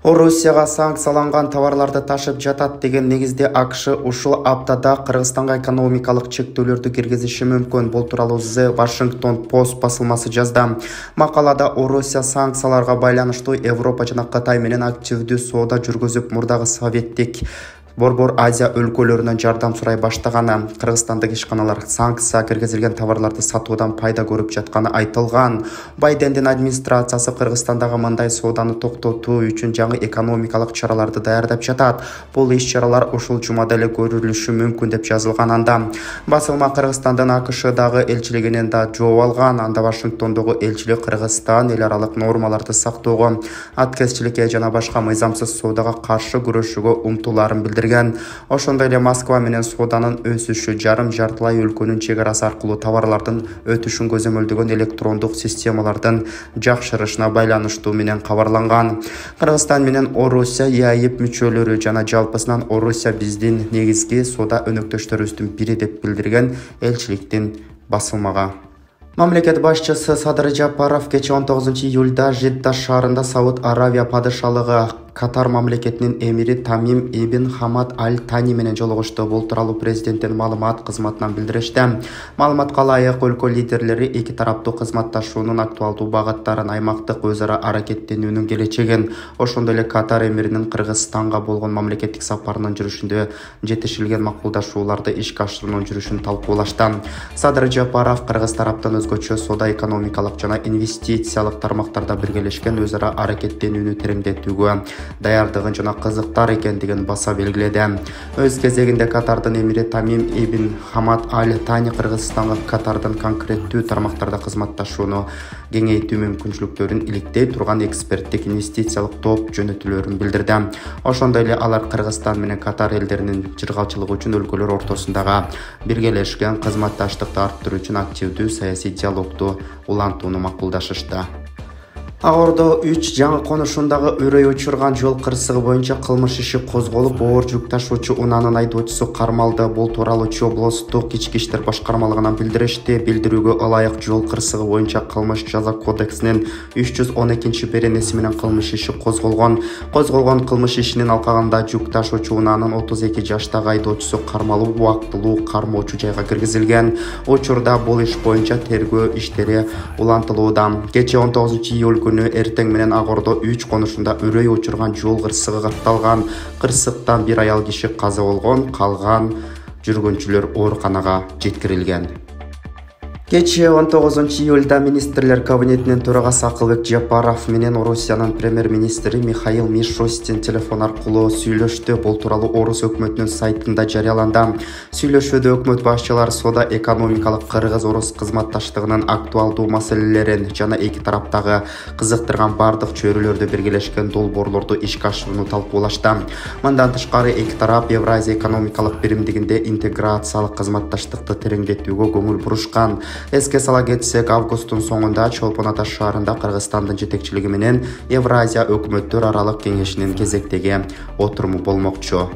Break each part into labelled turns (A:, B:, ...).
A: Орусияга санкцияланган товарларды ташып жатат деген негизде АКШ ушул аптада Кыргызстанга экономикалык чектөөлөрдү киргизиши мүмкүн. Бул тууралуу The Washington Post басылмасы жазды. Макалада Орусия санкцияларга байланыштуу Европа жана Кытай менен активдүү соода жүргүзүп, мурдагы советтик Борбор Азия өлкөлөрүнөн жардам сурай баштаганы, Кыргызстандык ишканалар санкция киргизилген товарларды сатуудан пайда көрүп жатканы айтылган. Байдендин администрациясы Кыргызстандагы мындай сооданы токтотуу үчүн жаңы экономикалык чараларды даярдап жатат. Бул иш-чаралар ушул жумада эле көрүлүшү мүмкүн деп жазылган анда. Басылма Кыргызстандын АКШдагы элчилигинен да жооп алган. Анда Вашингтондогу элчилик Кыргызстан эл аралык нормаларды сактоого, аткезчиликке жана башка мыйзамсыз соодага каршы күрөшүүгө умтулаарын билдирген. Ошондой эле Москва менен сооданын өсүшү жартылай өлкөнүн чек арасы аркылуу товарлардын өтүшүн көзөмөлдөгөн электрондук системалардын жакшырышына байланыштуу менен кабарланган. Кыргызстан менен Орусия ЕАЭП мүчөлөрү жана жалпысынан Орусия биздин негизги соода өнөктөштөрүбүздүн бири деп билдирген элчиликтин басылмага. Мамлекет башчысы Садыр Жапаров кечээ 19-июлда Жидда шаарында Сауд Аравия падышалыгы Катар мамлекетинин эмири Тамим ибн Хамад Аль-Тани менен жолугушту. Бул тууралуу президенттин маалымат кызматынан билдиришти. Маалыматка ылайык, өлкө лидерлери эки тараптуу кызматташуунун актуалдуу багыттарын, аймактык өз ара аракеттенүүнүн келечегин, ошондой эле Катар эмиринин Кыргызстанга болгон мамлекеттик сапарынын жүрүшүндө жетишилген макулдашууларды ишке ашыруунун жүрүшүн талкуулашты. Садыр Жапаров Кыргыз тараптан өзгөчө соода, экономикалык жана инвестициялык тармактарда биргелешкен өз ара аракеттенүүнү тереңдетүүгө даярдыгын жана кызыктар экендигин баса белгиледи. Өз кезегинде Катардын эмири Тамим ибн Хамад Аль-Тани Кыргызстанга Катардын конкреттүү тармактарда кызматташууну кеңейтүү мүмкүнчүлүктөрүн иликтей турган эксперттик инвестициялык топ жөнөтүлөрүн билдирди. Ошондой эле алар Кыргызстан менен Катар элдеринин жыргалчылыгы үчүн өлкөлөр ортосундагы биргелешкен кызматташтыкты арттыруу үчүн активдүү саясий диалогду улантууну макулдашышты. Агордо 3 жаңы конушундагы үрөй учурган жол кырсыгы боюнча кылмыш иши козголуп, оор жүк ташуучу унаанын айдоочусу кармалды. Бул тууралуу Чүй облустук ички иштер башкармалыгынан билдиришти. Билдирүүгө ылайык, жол кырсыгы боюнча кылмыш жаза кодексинин 312-беренеси менен кылмыш иши козголгон. Козголгон кылмыш ишинин алкагында жүк ташуучу унаанын 32 жаштагы айдоочусу кармалуу убактылуу кармоочу жайга киргизилген. Учурда бул иш боюнча тергөө иштери улантылууда. Кечээ 19-июль күнү эртең менен Агордо 3 конушунда үрөй учурган жол кырсыгы катталган. Кырсыктан бир аял киши каза болгон, калган жүргүнчүлөр ооруканага жеткирилген. Кечээ 19-июлда министрлер кабинетинин төрагасы Акылбек Жапаров менен Орусиянын премьер-министри Михаил Мишустин телефон аркылуу сүйлөштү. Бул тууралуу Орус өкмөтүнүн сайтында жарыяланды. Сүйлөшүүдө өкмөт башчылары соода, экономикалык Кыргыз-Орус кызматташтыгынын актуалдуу маселелерин жана эки тараптагы кызыктырган бардык чөйрөлөрдө биргелешкен долбоорлорду ишке ашырууну талкуулашты. Мындан тышкары эки тарап Евразия экономикалык биримдигинде интеграциялык кызматташтыкты тереңдетүүгө көңүл бурушкан. Эске сала кетсек, августтун соңунда Чолпон Ата шаарында Кыргызстандын жетекчилиги менен Евразия өкмөттөр аралык кеңешинин кезектеги отуруму болмокчу.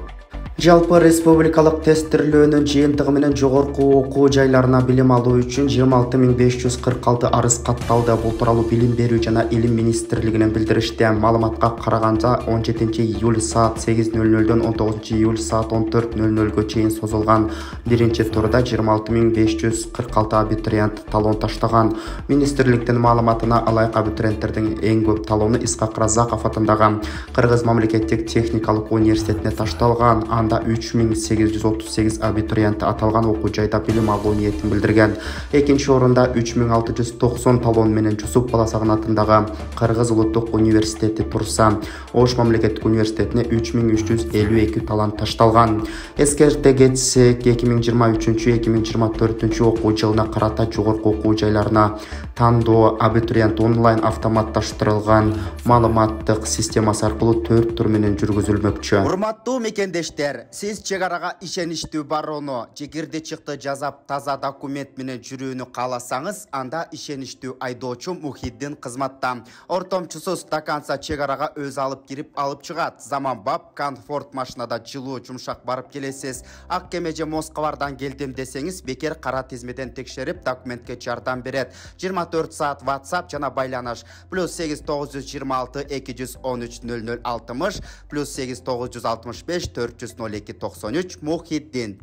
A: Жалпы республикалык тестирлөөнүн жыйынтыгы менен жогорку окуу жайларына билим алуу үчүн 26546 арыз катталды. Бул тууралуу Билим берүү жана Илим министрлигинен билдиришти. Маалыматка караганда 17-июль саат 8:00дөн 19-июль саат 14:00га чейин созулган биринчи турда 26546 абитуриент талон таштаган. Министрликтин маалыматына ылайык, абитуриенттердин эң көп талону Исхак Разаков атындагы Кыргыз мамлекеттик техникалык университетине ташталган. 3838 абитуриент аталган окуу жайда билим алуу ниетин билдирген. Экинчи орунда 3690 талон менен Жусуп Баласагын атындагы Кыргыз улуттук университети турса, Ош мамлекеттик университетине 3352 талон ташталган. Эскерте кетсек, 2023-2024 окуу жылына карата жогорку окуу жайларына тандоо абитуриент онлайн автоматташтырылган маалыматтык системасы аркылуу 4 тур менен жүргүзүлмөкчү.
B: Урматтуу мекендештер,
A: Эгер сиз чек арага ишеничтүү барууну жегерде чыкты жазап таза документ менен жүрүүнү кааласаңыз, анда ишеничтүү айдоочу Мухиддин кызматта. Ортомчусу стаканца чек арага өз алып кирип алып чыгат. Заманбап комфорт машинада жылуу жумшак барып келесиз. Ак кеме же Москвардан келдим десеңиз, бекер кара тизмеден текшерип документке жардам берет. 24 саат WhatsApp жана байланыш +8 926 213 0060 +8 965 402 93 Мухиддин.